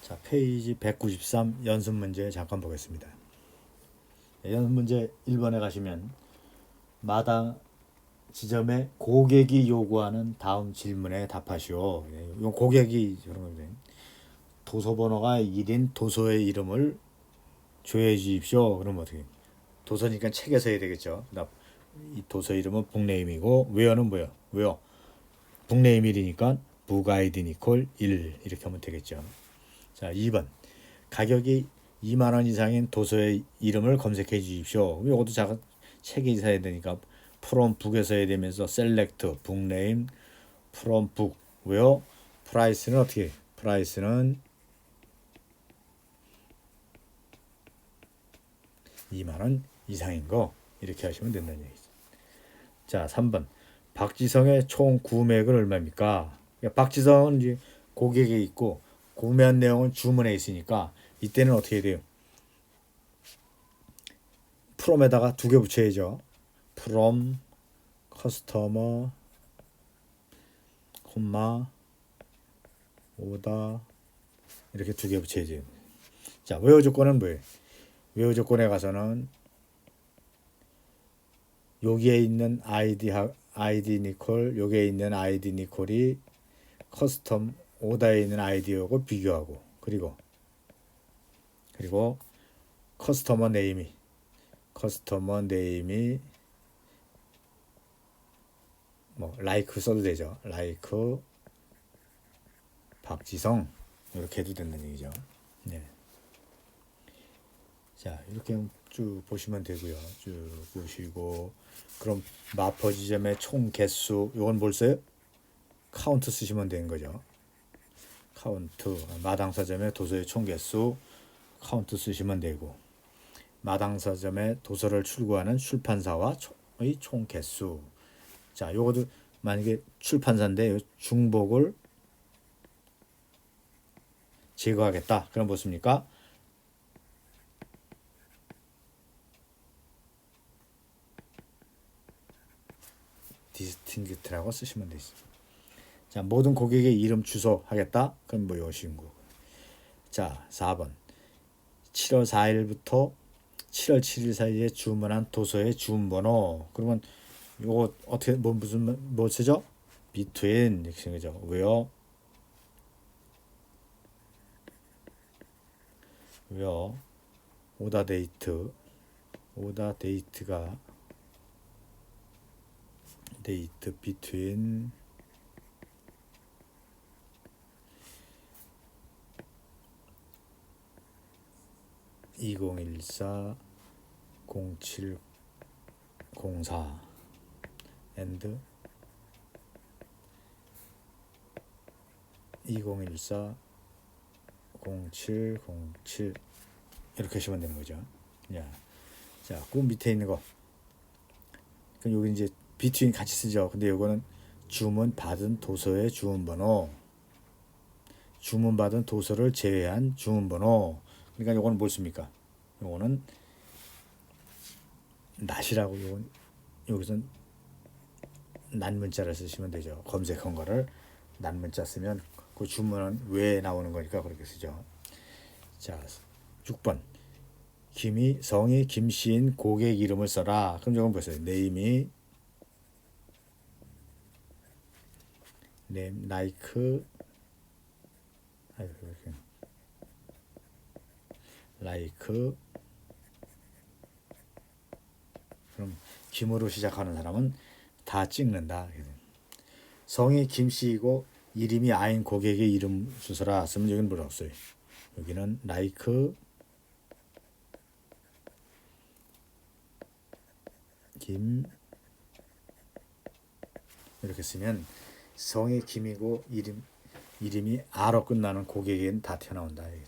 자, 페이지 193 연습 문제 잠깐 보겠습니다. 연습 문제 1번에 가시면 마당 지점에 고객이 요구하는 다음 질문에 답하시오. 이 고객이 저런 건데 도서 번호가 1인 도서의 이름을 조회해 주십시오. 그러면 어떻게? 도서니까 책에서 해야 되겠죠. 이 도서 이름은 북네임이고 웨어는 뭐예요? 웨어 북네임이니까 북아이디 니콜 1 이렇게 하면 되겠죠. 자, 2번 가격이 2만 원 이상인 도서의 이름을 검색해 주십시오. 이것도 책에 있어야 되니까 from 북에서 해야 되면서 select 북네임 from 북 왜요? 프라이스는 어떻게? 프라이스는 2만 원 이상인 거 이렇게 하시면 된다는 얘기죠. 자, 3번 박지성의 총 구매액은 얼마입니까? 박지성은 이제 고객에 있고 구매한 내용은 주문에 있으니까 이때는 어떻게 해야 돼요? from에다가 두 개 붙여야죠. from customer 콤마 오다 이렇게 두 개 붙여야지. 자, 외워 조건은 뭐예요? 외워 조건에 가서는 여기에 있는 아이디 니콜, 여기에 있는 아이디 니콜이 커스텀 오다에 있는 아이디하고 비교하고 그리고 커스터머 네임이 뭐 like 써도 되죠. like 박지성 이렇게 해도 된다는 얘기죠. 네. 자, 이렇게 쭉 보시면 되고요. 쭉 보시고 그럼 마퍼 지점의 총 개수 이건 뭘 써요? 카운트 쓰시면 되는 거죠. 카운트 마당서점의 도서의 총 개수 카운트 쓰시면 되고 마당서점의 도서를 출고하는 출판사와의 총 개수. 자, 요것도 만약에 출판사인데 중복을 제거하겠다. 그럼 무엇입니까? 디스팅기트라고 쓰시면 되죠. 자, 모든 고객의 이름 주소 하겠다. 그럼 뭐 요신 거. 자, 4번 7월 4일부터 7월 7일 사이에 주문한 도서의 주문번호. 그러면 이거 어떻게 뭐 쓰죠? between 이렇게 쓰는 거죠. 왜요? 오다 데이트가 데이트 between 2014 0704 and 2014 0707 이렇게 하시면 되는 거죠. 자, 그 밑에 있는 거. 그럼 여기 이제 between 같이 쓰죠. 근데 이거는 주문 받은 도서의 주문번호, 주문 받은 도서를 제외한 주문번호. 그러니까 이거는 뭘 씁니까? 이거는 낫이라고 이건 여기서 낫문자를 쓰시면 되죠. 검색한 거를 낫문자 쓰면 그 주문은 왜 나오는 거니까 그렇게 쓰죠. 자, 6번 성이 김씨인 고객 이름을 써라. 그럼 이건 보세요. 네임이 네임 like 그럼 김으로 시작하는 사람은 다 찍는다. 성이 김씨이고 이름이 아인 고객의 이름 주소라 쓰면 여기는 뭐라고 써요? 여기는 like 김 이렇게 쓰면 성이 김이고 이름이 아로 끝나는 고객은 다 튀어나온다. 네.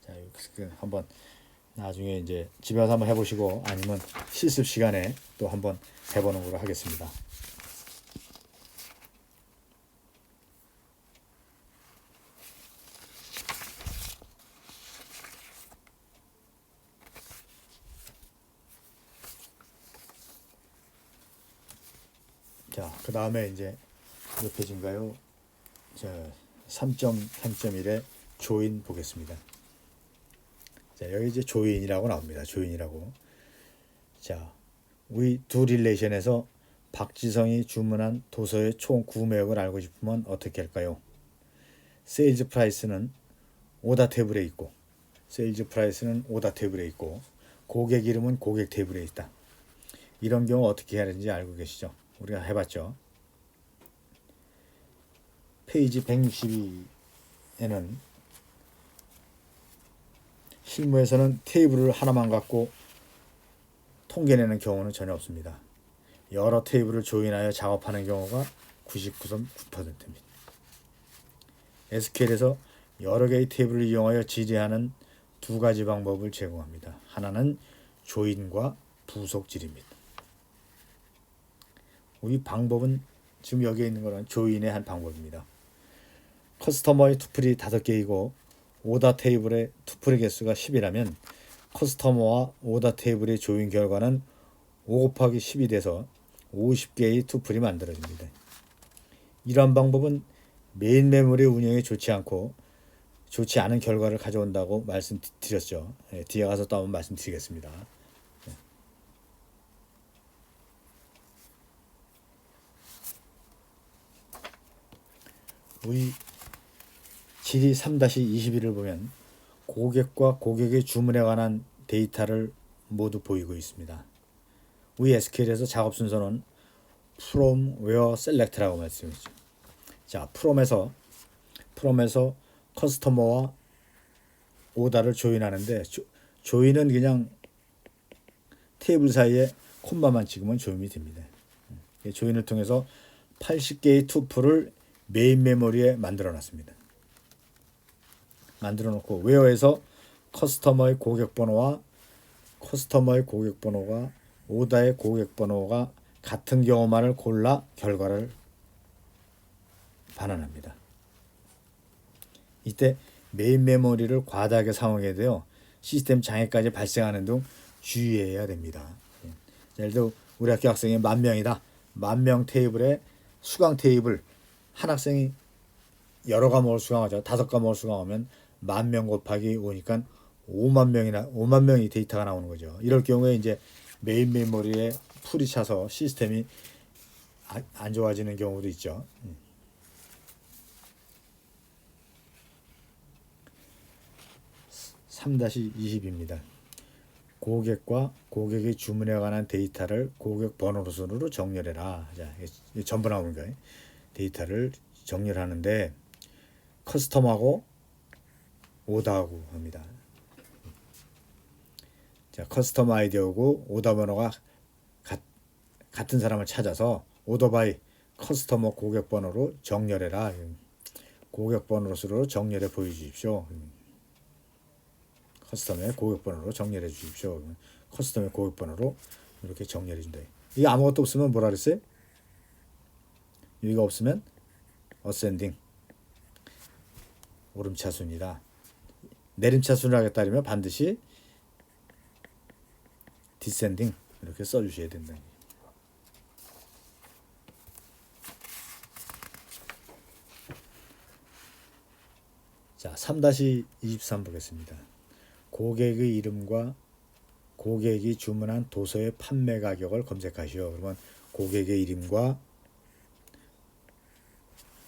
자, 이렇게 한번 나중에 이제 집에 와서 한번 해보시고 아니면 실습 시간에 또 한번 해보는 걸로 하겠습니다. 자, 그 다음에 이제 몇 페이지인가요? 3.3.1에 조인 보겠습니다. 자, 여기 이제 조인이라고 나옵니다. 조인이라고. 자, 우리 두 릴레이션에서 박지성이 주문한 도서의 총 구매액을 알고 싶으면 어떻게 할까요? 세일즈 프라이스는 오더 테이블에 있고, 세일즈 프라이스는 오더 테이블에 있고, 고객 이름은 고객 테이블에 있다. 이런 경우 어떻게 해야 되는지 알고 계시죠? 우리가 해봤죠. 페이지 162에는 실무에서는 테이블을 하나만 갖고 통계내는 경우는 전혀 없습니다. 여러 테이블을 조인하여 작업하는 경우가 99.9%입니다. SQL에서 여러 개의 테이블을 이용하여 질의하는 두 가지 방법을 제공합니다. 하나는 조인과 부속질입니다. 우리 방법은 지금 여기에 있는 거는 조인의 한 방법입니다. 커스터머의 투플이 5개이고 오더 테이블의 투플의 개수가 10이라면 커스터머와 오더 테이블의 조인 결과는 5 곱하기 10이 돼서 50개의 투플이 만들어집니다. 이러한 방법은 메인 메모리 운영에 좋지 않은 결과를 가져온다고 말씀드렸죠. 뒤에 가서 또 한번 말씀드리겠습니다. 우리 질의 3-21을 보면 고객과 고객의 주문에 관한 데이터를 모두 보이고 있습니다. 우리 SQL에서 작업 순서는 from, where, select라고 말씀했죠. 자, from에서 커스터머와 오더를 조인하는데 조인은 그냥 테이블 사이에 콤마만 찍으면 조인이 됩니다. 조인을 통해서 80개의 투플을 메인 메모리에 만들어 놨습니다. 만들어 놓고 where에서 커스터머의 고객 번호가 오더의 고객 번호가 같은 경우만을 골라 결과를 반환합니다. 이때 메인 메모리를 과다하게 사용하게 되어 시스템 장애까지 발생하는 등 주의해야 됩니다. 예를 들어 우리 학교 학생이 10,000명이다. 10,000명 테이블에 수강 테이블 한 학생이 여러 과목을 수강하죠. 5과목을 수강하면 10,000명 곱하기 5니까 5만 명이 데이터가 나오는 거죠. 이럴 경우에 이제 메인 메모리에 풀이 차서 시스템이 안 좋아지는 경우도 있죠. 3-20입니다. 고객과 고객의 주문에 관한 데이터를 고객 번호 순으로 정렬해라. 자, 전부 나오는 거예요. 데이터를 정렬하는데 커스텀하고 오더하고 합니다. 자, 커스텀 아이디어고 오더 번호가 같은 사람을 찾아서 오더 바이 커스터머 고객 번호로 정렬해라. 고객 번호로 정렬해 보여주십시오. 커스텀의 고객 번호로 정렬해 주십시오. 커스텀의 고객 번호로 이렇게 정렬해 준다. 이게 아무것도 없으면 뭐라 그랬어요? 여기가 없으면 어센딩 오름차순이다. 내림차순을 하겠다면 반드시 디센딩 이렇게 써주셔야 된다. 자, 3-23 보겠습니다. 고객의 이름과 고객이 주문한 도서의 판매 가격을 검색하시오. 그러면 고객의 이름과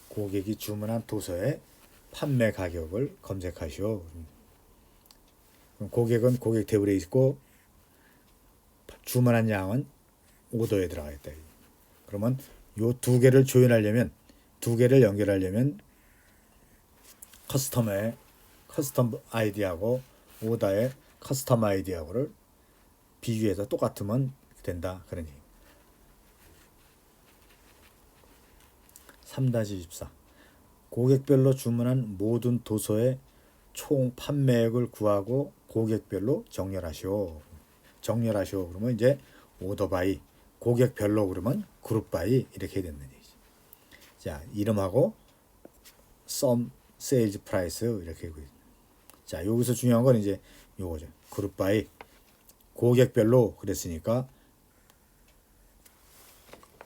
고객이 주문한 도서의 판매 가격을 검색하시오. 그럼 고객은 고객 테이블에 있고 주문한 양은 오더에 들어가 있다. 그러면 요 두 개를 조인하려면 두 개를 연결하려면 커스텀의 커스텀 아이디하고 오더의 커스텀 아이디하고를 비교해서 똑같으면 된다. 그런 얘기. 3-24 고객별로 주문한 모든 도서의 총 판매액을 구하고 고객별로 정렬하시오. 그러면 이제 오더 바이 고객별로 그러면 그룹 바이 이렇게 된다는 얘기죠. 자, 이름하고 썸 세일즈 프라이스 이렇게 되고 있습니다. 자, 여기서 중요한 건 이제 요거죠. 그룹 바이 고객별로 그랬으니까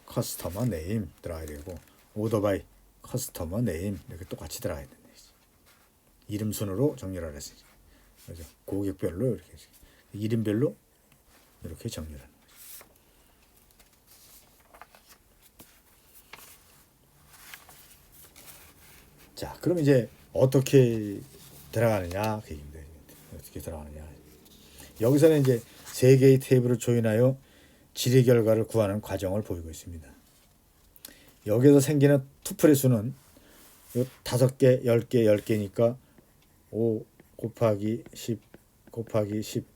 커스터머 네임 들어가야 되고 오더 바이 커스터머 네임 이렇게 똑같이 들어가야 된다. 이름 순으로 정렬하라 했으니까. 그죠? 고객별로 이렇게 이름별로 이렇게 정렬하는 거죠. 자, 그럼 이제 어떻게 들어가느냐 그 얘기입니다. 어떻게 들어가느냐. 여기서는 이제 세 개의 테이블을 조인하여 질의 결과를 구하는 과정을 보이고 있습니다. 여기서 생기는 투플의 수는 요 5개, 10개, 10개니까 5 곱하기 10 곱하기 10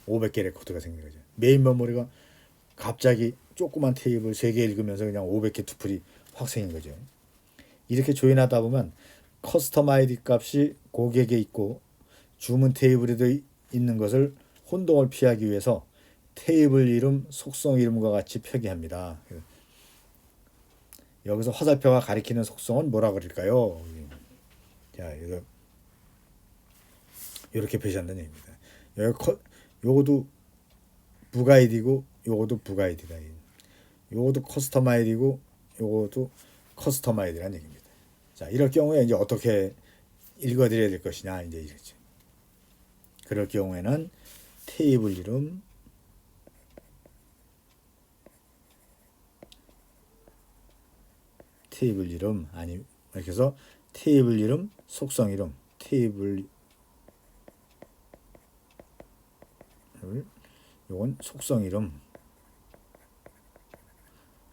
500개 레코드가 생긴 거죠. 메인 메모리가 갑자기 조그만 테이블 3개 읽으면서 그냥 500개 투플이 확 생긴 거죠. 이렇게 조인하다 보면 커스텀 아이디 값이 고객에 있고 주문 테이블에도 있는 것을 혼동을 피하기 위해서 테이블 이름, 속성 이름과 같이 표기합니다. 여기서 화살표가 가리키는 속성은 뭐라 그럴까요? 자, 이거 이렇게 표시한다는 얘기입니다. 여기 요것도 북 아이디고 요것도 북 아이디다. 요것도 커스텀 아이디고 요것도 커스텀 아이디라는 얘기입니다. 자, 이럴 경우에 이제 어떻게 읽어드려야 될 것이냐 이제 이렇죠. 그럴 경우에는 테이블 이름 아니 이렇게 해서 테이블 이름, 속성 이름, 테이블 요건 속성 이름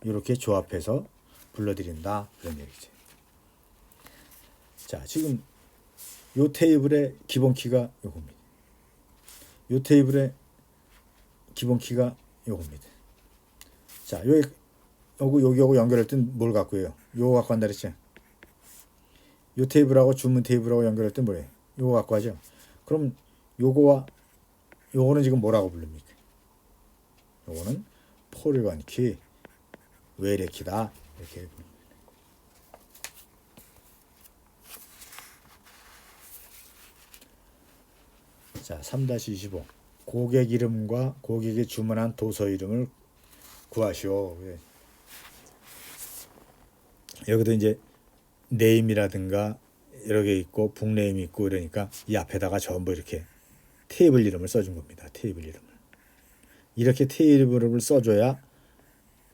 이렇게 조합해서 불러드린다 그런 얘기죠. 자, 지금 요 테이블의 기본 키가 요겁니다. 요 테이블의 기본 키가 요겁니다. 자, 여기하고 연결할 땐 뭘 갖고 해요? 요거 갖고 한다 그랬죠? 요 테이블하고 주문 테이블하고 연결할 땐 뭐래요? 요거 갖고 하죠? 그럼 요거와 요거는 지금 뭐라고 부릅니까? 요거는 폴리건 키, 외래 키다 이렇게 부릅니다. 자, 3-25 고객 이름과 고객이 주문한 도서 이름을 구하시오. 여기도 이제 네임이라든가 여러 개 있고 북네임이 있고 이러니까 이 앞에다가 전부 이렇게 테이블 이름을 써준 겁니다. 테이블 이름을 이렇게 테이블 이름을 써줘야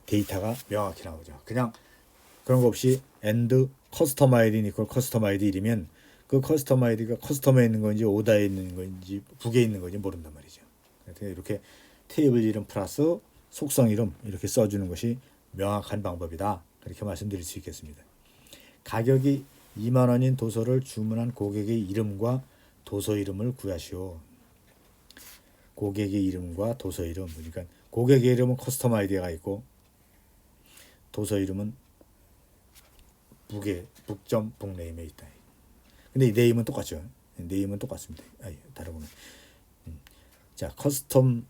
데이터가 명확히 나오죠. 그냥 그런 거 없이 and 커스텀 아이디 이퀄 커스텀 아이디 이면 그 커스텀 아이디가 커스텀에 있는 건지 오다에 있는 건지 북에 있는 건지 모른단 말이죠. 이렇게 테이블 이름 플러스 속성 이름 이렇게 써주는 것이 명확한 방법이다. 그렇게 말씀드릴 수 있겠습니다. 가격이 2만 원인 도서를 주문한 고객의 이름과 도서 이름을 구하시오. 고객의 이름과 도서 이름, 그러니까 고객의 이름은 커스텀 아이디가 있고 도서 이름은 북점 북네임에 있다. 근데 이 네임은 똑같죠. 네임은 똑같습니다. 다르구나. 자, 커스텀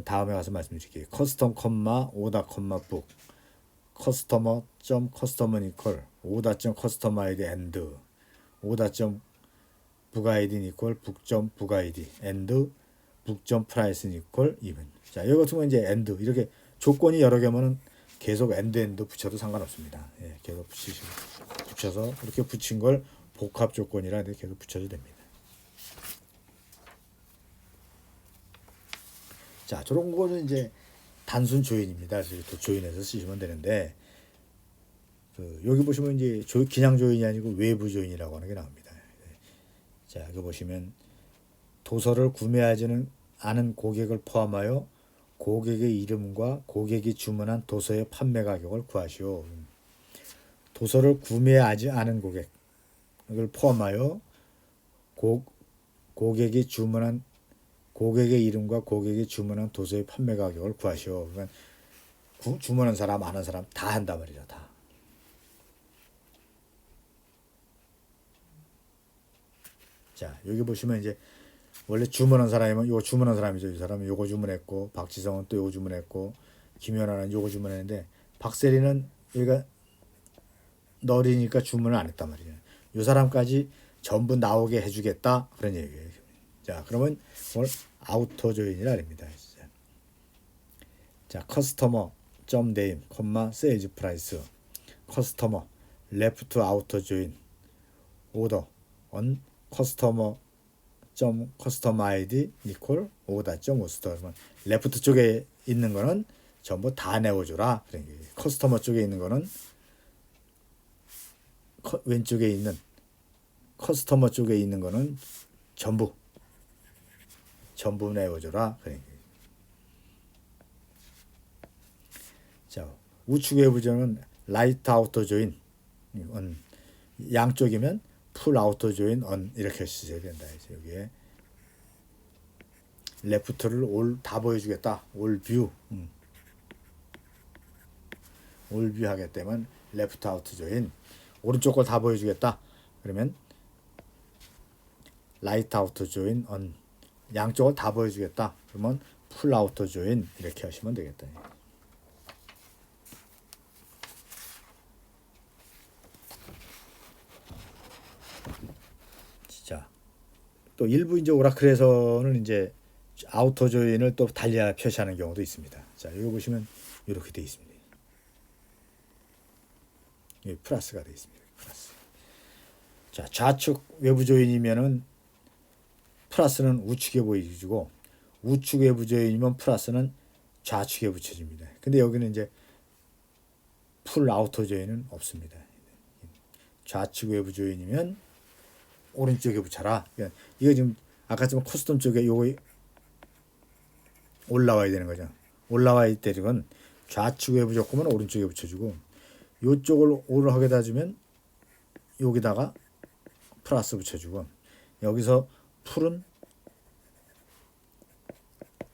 다음에 가서 말씀드릴게요. 커스텀 컴마 오다 컴마 북 커스터머 점 커스터머 이퀄 오다 점 커스텀 아이디 엔드 오다 점 북 아이디 이퀄 북점 북 아이디 엔드 북점 프라이스 이퀄 이븐. 자, 여기 같은 건 이제 엔드 이렇게 조건이 여러 개면은 계속 엔드 붙여도 상관없습니다. 예, 계속 붙여서 이렇게 붙인 걸 복합 조건이라 계속 붙여도 됩니다. 자, 저런 거는 이제 단순 조인입니다. 또 조인해서 쓰시면 되는데 여기 보시면 이제 그냥 조인이 아니고 외부 조인이라고 하는 게 나옵니다. 자, 여기 보시면 도서를 구매하지는 않은 고객을 포함하여 고객의 이름과 고객이 주문한 도서의 판매 가격을 구하시오. 도서를 구매하지 않은 고객을 포함하여 고객이 주문한 고객의 이름과 고객이 주문한 도서의 판매 가격을 구하시오. 그러니까 주문한 사람, 안 한 사람 다 한단 말이죠. 다. 자, 여기 보시면 이제 원래 주문한 사람이면 요거 주문한 사람이죠. 이 사람은 요거 주문했고 박지성은 또 요거 주문했고 김연아는 요거 주문했는데 박세리는 여기가 널이니까 주문을 안 했단 말이에요. 요 사람까지 전부 나오게 해주겠다 그런 얘기예요. 자, 그러면 뭘 아우터 조인이라 합니다. 자, 커스터머 점 네임 콤마 세일즈 프라이스 커스터머 레프트 아우터 조인 order on customer custom id equal order.uster. 그러면 레프트 쪽에 있는 거는 전부 다 내어주라. 커스터머 쪽에 있는 거는 왼쪽에 있는 커스터머 쪽에 있는 거는 전부 내어줘라. 자, 우측 외부 조인은 라이트 아우터 조인 on, 양쪽이면 풀 아우터 조인 on 이렇게 쓰셔야 된다. 여기에 레프트를 올 다 보여주겠다. 올 뷰 하겠다면 레프트 아우트 조인, 오른쪽 걸 다 보여주겠다. 그러면 라이트 아우터 조인 on, 양쪽을 다 보여주겠다. 그러면 풀 아우터 조인 이렇게 하시면 되겠다. 자, 또 일부 이제 오라클에서는 이제 아우터 조인을 또 달리 표시하는 경우도 있습니다. 자, 여기 보시면 이렇게 되어 있습니다. 여기 플러스가 되어 있습니다. 플러스. 자, 좌측 외부 조인이면은 플러스는 우측에 보여주고, 우측 외부 조인이면 플러스는 좌측에 붙여집니다. 근데 여기는 이제 풀 아우터 조인은 없습니다. 좌측 외부 조인이면 오른쪽에 붙여라. 그러니까 이거 지금 아까처럼 커스텀 쪽에 요거 올라와야 되는 거죠. 올라와야 되는 건 좌측 외부 조건은 오른쪽에 붙여주고, 요쪽을 오를 하게다 주면 여기다가 플러스 붙여주고, 여기서 풀은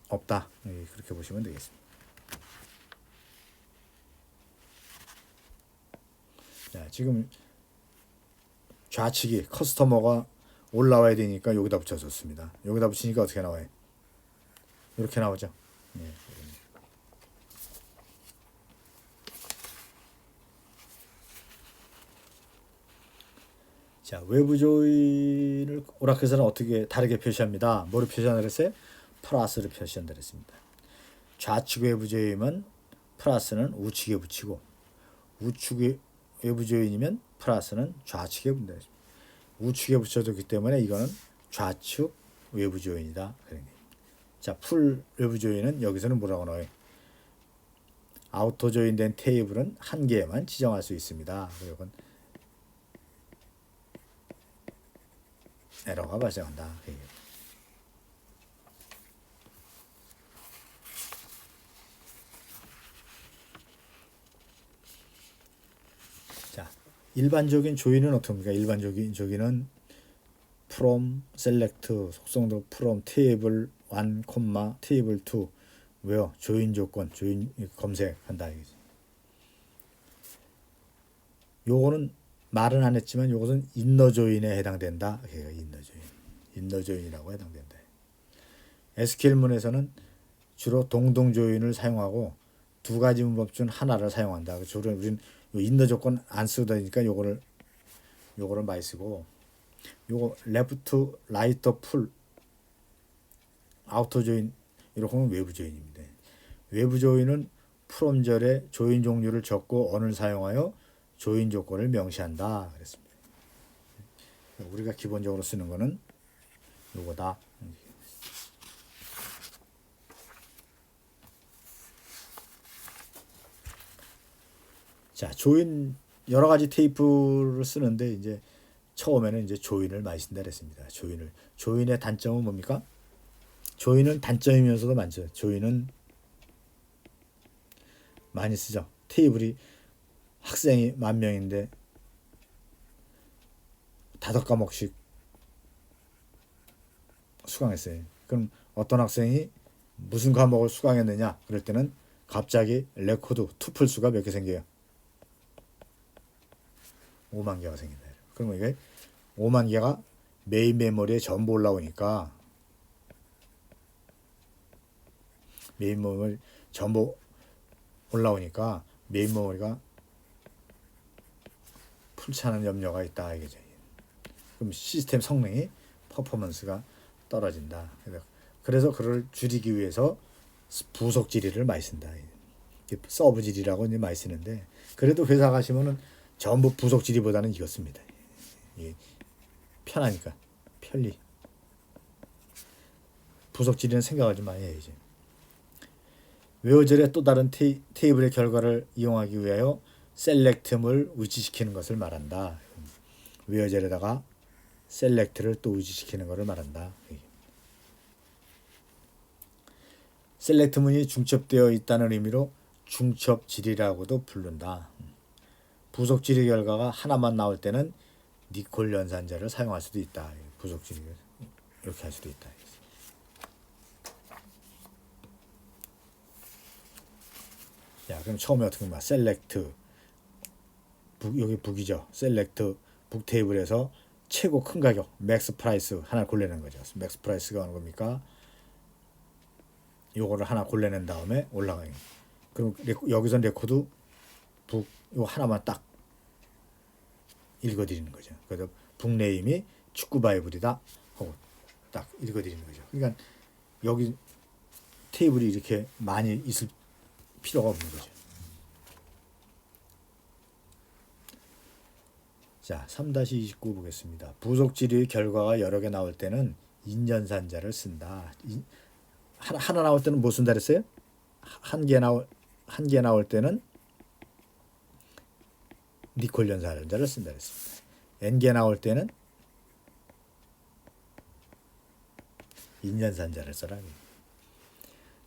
없다. 그렇게 보시면 되겠습니다. 자, 지금 좌측이 커스터머가 올라와야 되니까 여기다 붙여줬습니다. 여기다 붙이니까 어떻게 나와요? 이렇게 나오죠. 예. 자, 외부 조인을 오라클에서는 어떻게 다르게 표시합니다. 뭐로 표시한다 그랬어요? 플러스를 표시한다 그랬습니다. 좌측 외부 조인은 플러스는 우측에 붙이고, 우측 외부 조인이면 플러스는 좌측에 붙는다. 우측에 붙여줬기 때문에 이거는 좌측 외부 조인이다. 자, 풀 외부 조인은 여기서는 뭐라고 나와요? 아우터 조인된 테이블은 한 개만 지정할 수 있습니다. 이건 에러가 발생한다. 자, 일반적인 조인은 어떻습니까? 일반적인 조인은 from select 속성도 from table 1, table 2 왜요? 조인 조건, 조인 검색한다. 요거는 말은 안 했지만 요것은 인너 조인에 해당된다. 인너 조인이라고 해당된다. SQL문에서는 주로 동동 조인을 사용하고 두 가지 문법 중 하나를 사용한다. 주로 우리는 인너 조건 안 쓰다니까 요거를 많이 쓰고, 요거 레프트, 라이터, 풀, 아우터 조인 이렇게 하면 외부 조인입니다. 외부 조인은 프롬절에 조인 종류를 적고 언을 사용하여 조인 조건을 명시한다 그랬습니다. 우리가 기본적으로 쓰는 거는 요거다. 자, 조인 여러 가지 테이프를 쓰는데 이제 처음에는 이제 조인을 많이 쓴다 그랬습니다. 조인의 단점은 뭡니까? 조인은 단점이면서도 많죠. 조인은 많이 쓰죠. 테이블이 학생이 10,000명인데 5과목씩 수강했어요. 그럼 어떤 학생이 무슨 과목을 수강했느냐? 그럴 때는 갑자기 레코드 투플 수가 몇 개 생겨요? 5만 개가 생긴다. 그러면 이게 5만 개가 메인 메모리에 전부 올라오니까, 메인 메모리 전부 올라오니까 메인 메모리가 풀차는 염려가 있다 이거죠. 그럼 시스템 성능이 퍼포먼스가 떨어진다. 그래서 그걸 줄이기 위해서 부속 지리를 많이 쓴다. 서브 지리라고 이제 많이 쓰는데, 그래도 회사 가시면은 전부 부속 지리보다는 이거 씁니다. 편하니까 편리. 부속질이는 생각을 좀 많이 해야지. 외어절의 또 다른 테이블의 결과를 이용하기 위하여 셀렉트를 위치시키는 것을 말한다. 외어절에다가 셀렉트를 또 위치시키는 것을 말한다. 셀렉트문이 중첩되어 있다는 의미로 중첩질이라고도 부른다. 부속질의 결과가 하나만 나올 때는 니콜 연산자를 사용할 수도 있다. 부속질이 이렇게 할 수도 있다. 자, 그럼 처음에 어떻게 보면 셀렉트 여기 북이죠. 셀렉트 북 테이블에서 최고 큰 가격 맥스 프라이스 하나 골라내는 거죠. 맥스 프라이스가 어느 겁니까? 요거를 하나 골라낸 다음에 올라가요. 그럼 여기서 레코드 북 요 하나만 딱 읽어드리는 거죠. 그래서 북 네임이 축구 바이블이다 하고 딱 읽어드리는 거죠. 그러니까 여기 테이블이 이렇게 많이 있을 필요가 없는 거죠. 자, 3-29 보겠습니다. 부속질의 결과가 여러 개 나올 때는 인연산자를 쓴다. 하나 나올 때는 뭐 쓴다 그랬어요? 한 개 나올 때는 니콜 연산자를 쓴다 그랬습니다. n개 나올 때는 인연산자를 써라.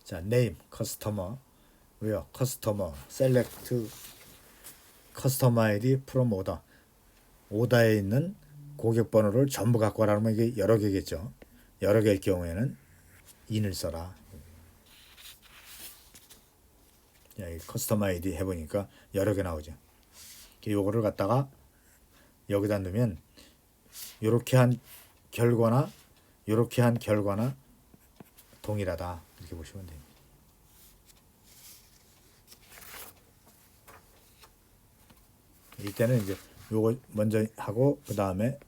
자, name, customer, where, customer, select, customer ID from order. 오다에 있는 고객 번호를 전부 갖고 와라면 이게 여러 개겠죠. 여러 개일 경우에는 in을 써라. 커스텀 아이디 해보니까 여러 개 나오죠. 요거를 갖다가 여기다 넣으면 요렇게 한 결과나 요렇게 한 결과나 동일하다. 이렇게 보시면 됩니다. 이때는 이제 요거 먼저 하고 그 다음에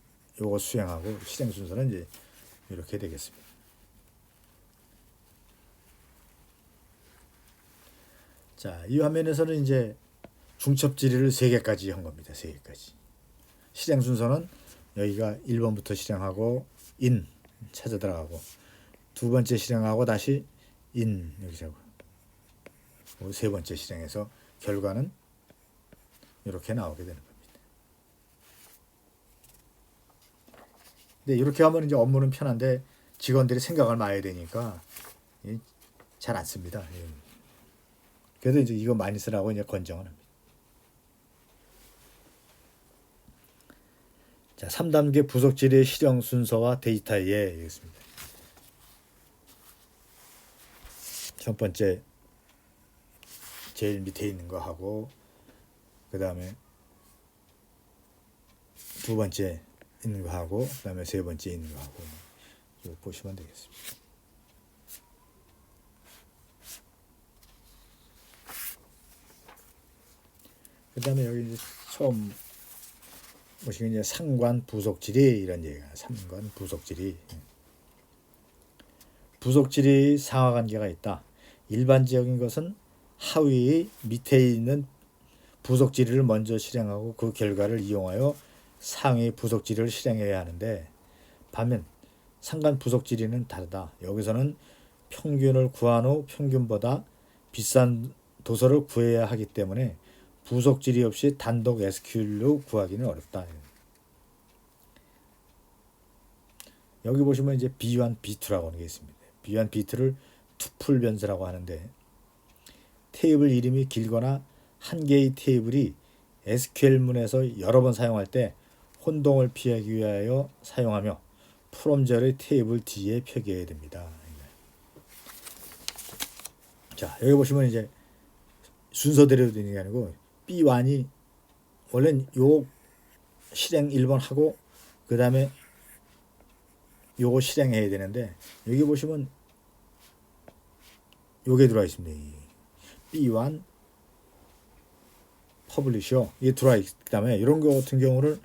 요거 수행하고 실행 순서는 이제 이렇게 되겠습니다. 자, 이 화면에서는 이제 중첩질의를 3개까지 한 겁니다. 3개까지. 실행 순서는 여기가 1번부터 실행하고 in 찾아 들어가고 두 번째 실행하고 다시 in 여기서 하고 세 번째 실행해서 결과는 이렇게 나오게 되는 겁니다. 근데 이렇게 하면 이제 업무는 편한데 직원들이 생각을 많이 해야 되니까 잘 안 씁니다. 그래도 이제 이거 많이 쓰라고 이제 권장을 합니다. 자, 3단계 부속질의 실행 순서와 데이터에 있습니다. 첫 번째 제일 밑에 있는 거 하고 그 다음에 두 번째 있는 거 하고 그 다음에 세 번째 있는 거 하고 이거 보시면 되겠습니다. 그 다음에 여기 이제 처음 보시면 이제 상관 부속질이 이런 얘기가 상관 부속질이 부속질이 상하관계가 있다. 일반적인 것은 하위 밑에 있는 부속질의를 먼저 실행하고 그 결과를 이용하여 상위 부속질의를 실행해야 하는데 반면 상관 부속질의는 다르다. 여기서는 평균을 구한 후 평균보다 비싼 도서를 구해야 하기 때문에 부속질의 없이 단독 SQL로 구하기는 어렵다. 여기 보시면 이제 B1, B2라고 하는 게 있습니다. B1, B2를 투플 변수라고 하는데 테이블 이름이 길거나 한 개의 테이블이 SQL문에서 여러 번 사용할 때 혼동을 피하기 위하여 사용하며 프롬절의 테이블 뒤에 표기해야 됩니다. 자, 여기 보시면 이제 순서대로 되는 게 아니고 B1이 원래는 요 실행 1번 하고 그 다음에 요거 실행해야 되는데 여기 보시면 요게 들어와 있습니다. B1 퍼블리셔 이게 들어와 있기 때문에 이런 거 같은 경우를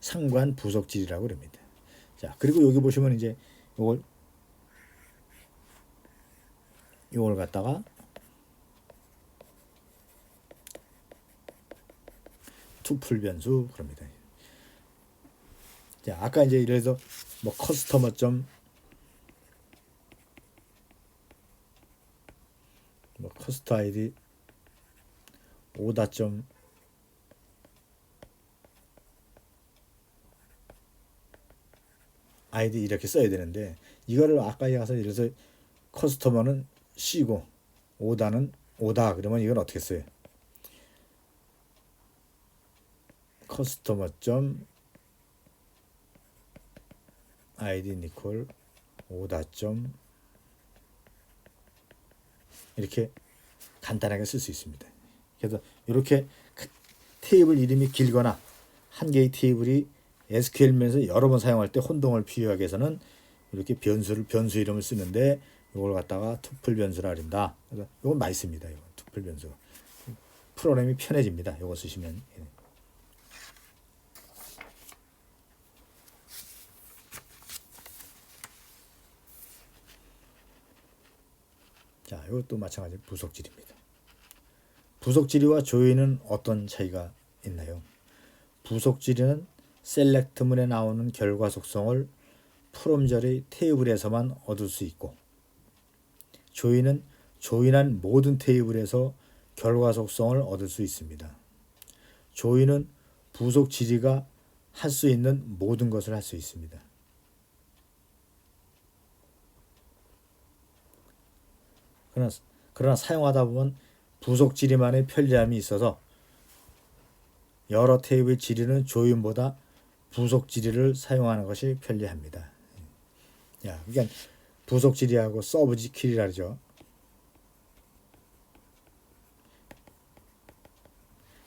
상관 부속질이라고 그럽니다. 자, 그리고 여기 보시면 이제 요걸 갖다가 투플 변수 그럽니다. 아까 이제 이래서 뭐 커스터머 점 뭐 커스터 아이디 오다 점 아이디 이렇게 써야 되는데 이거를 아까 가서 이래서 커스터머는 C고 오다는 오다 그러면 이건 어떻게 써요? 커스터머 점 아이디 니콜 오다 점 이렇게 간단하게 쓸 수 있습니다. 그래서 이렇게 테이블 이름이 길거나 한 개의 테이블이 SQL면서 여러 번 사용할 때 혼동을 피하기 위해서는 이렇게 변수 이름을 쓰는데 이걸 갖다가 투플 변수라 그런다. 그래서 이건 많이 씁니다. 이거 투플 변수. 프로그램이 편해집니다. 이거 쓰시면. 자, 이것도 마찬가지로 부속질입니다. 부속질이와 조인은 어떤 차이가 있나요? 부속질은 셀렉트문에 나오는 결과 속성을 프롬절의 테이블에서만 얻을 수 있고, 조인은 조인한 모든 테이블에서 결과 속성을 얻을 수 있습니다. 조인은 부속 질의가 할 수 있는 모든 것을 할 수 있습니다. 그러나 사용하다 보면 부속 질의만의 편리함이 있어서 여러 테이블 질의는 조인보다 부속 질의를 사용하는 것이 편리합니다. 그러니까 부속 질의하고 서브 킬이라 그러죠.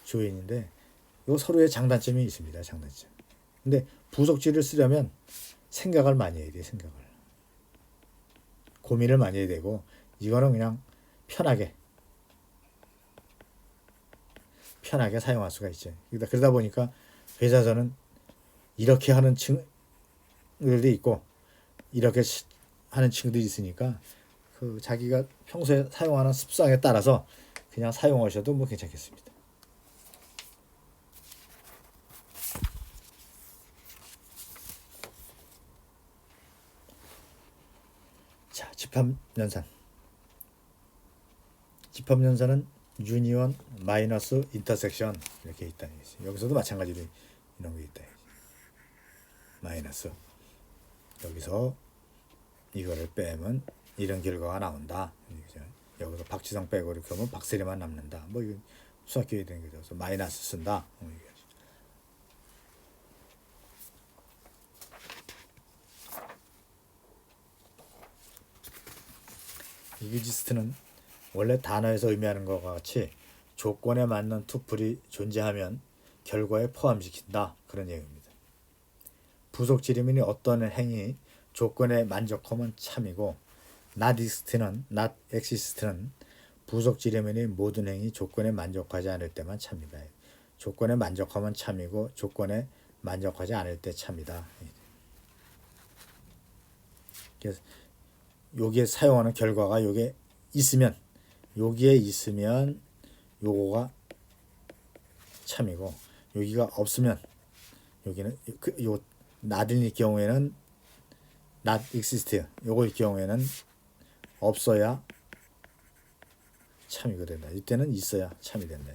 조인인데 요 서로의 장단점이 있습니다. 장단점. 근데 부속 질의를 쓰려면 생각을 많이 해야 돼요. 생각을. 고민을 많이 해야 되고 이거는 그냥 편하게 사용할 수가 있죠. 그러다 보니까 회사에서는 이렇게 하는 친구들도 있고 이렇게 하는 친구들이 있으니까 그 자기가 평소에 사용하는 습성에 따라서 그냥 사용하셔도 뭐 괜찮겠습니다. 자, 집합연산. 집합연산은 유니온 마이너스 인터섹션 이렇게 있다. 여기서도 마찬가지로 이런 게 있다. 마이너스 여기서 이거를 빼면 이런 결과가 나온다. 여기서 박지성 빼고 이렇게 하면 박세리만 남는다. 뭐 이거 수학교육에 되는 거죠. 그래서 마이너스 쓴다. 이그지스트는 원래 단어에서 의미하는 것과 같이 조건에 맞는 투플이 존재하면 결과에 포함시킨다. 그런 얘기입니다. 부속 지름이 어떤 행위 조건에 만족하면 참이고 not exist는 부속 지름이 모든 행위 조건에 만족하지 않을 때만 참이다. 조건에 만족하면 참이고 조건에 만족하지 않을 때 참이다. 그래서 여기에 사용하는 결과가 여기에 있으면 요거가 참이고 여기가 없으면 여기는 요 not일 경우에는 not exist 요거일 경우에는 없어야 참이가 된다. 이때는 있어야 참이 된다.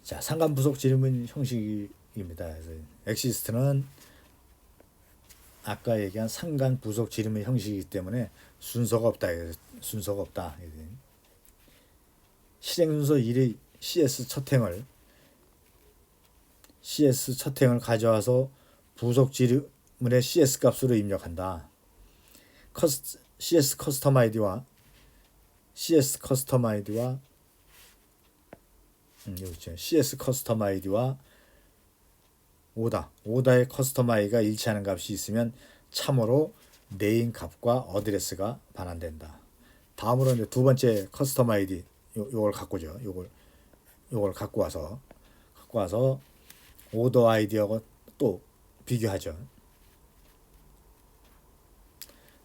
자, 상관부속 질문 형식입니다. 그래서 exist는 아까 얘기한 상관부속 질문 형식이기 때문에 순서가 없다. 순서가 없다. 실행 순서 1의 CS 첫 행을 가져와서 부속 질문의 CS 값으로 입력한다. CS 커스텀 아이디와 CS 커스텀 아이디와 오다의 커스텀 아이가 일치하는 값이 있으면 참으로 네임 값과 어드레스가 반환된다. 다음으로 이제 두 번째 커스텀 아이디 요걸 갖고죠. 요걸 갖고 와서 오더 아이디하고 또 비교하죠.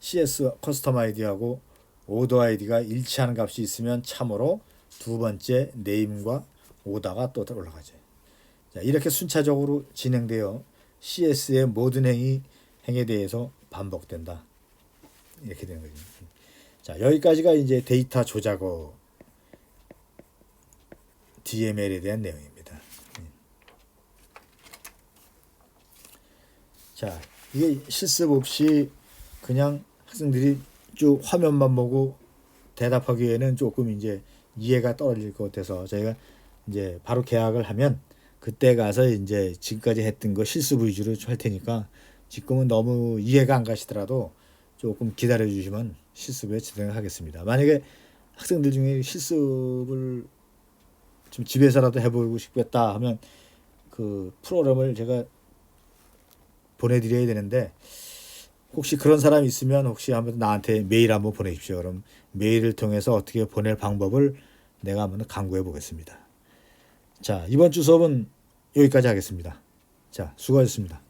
CS 커스텀 아이디하고 오더 아이디가 일치하는 값이 있으면 참으로 두 번째 네임과 오더가 또 올라가죠. 자, 이렇게 순차적으로 진행되어 CS의 모든 행에 대해서 반복된다. 이렇게 되는 거죠. 자, 여기까지가 이제 데이터 조작어 DML에 대한 내용입니다. 자, 이게 실습 없이 그냥 학생들이 쭉 화면만 보고 대답하기에는 조금 이제 이해가 떨어질 것 같아서 저희가 이제 바로 계약을 하면 그때 가서 이제 지금까지 했던 거 실습 위주로 할 테니까 지금은 너무 이해가 안 가시더라도 조금 기다려 주시면 실습에 진행하겠습니다. 만약에 학생들 중에 실습을 좀 집에서라도 해보고 싶겠다 하면 그 프로그램을 제가 보내드려야 되는데 혹시 그런 사람이 있으면 혹시 한번 나한테 메일 한번 보내십시오. 그럼 메일을 통해서 어떻게 보낼 방법을 내가 한번 강구해 보겠습니다. 자, 이번 주 수업은 여기까지 하겠습니다. 자, 수고하셨습니다.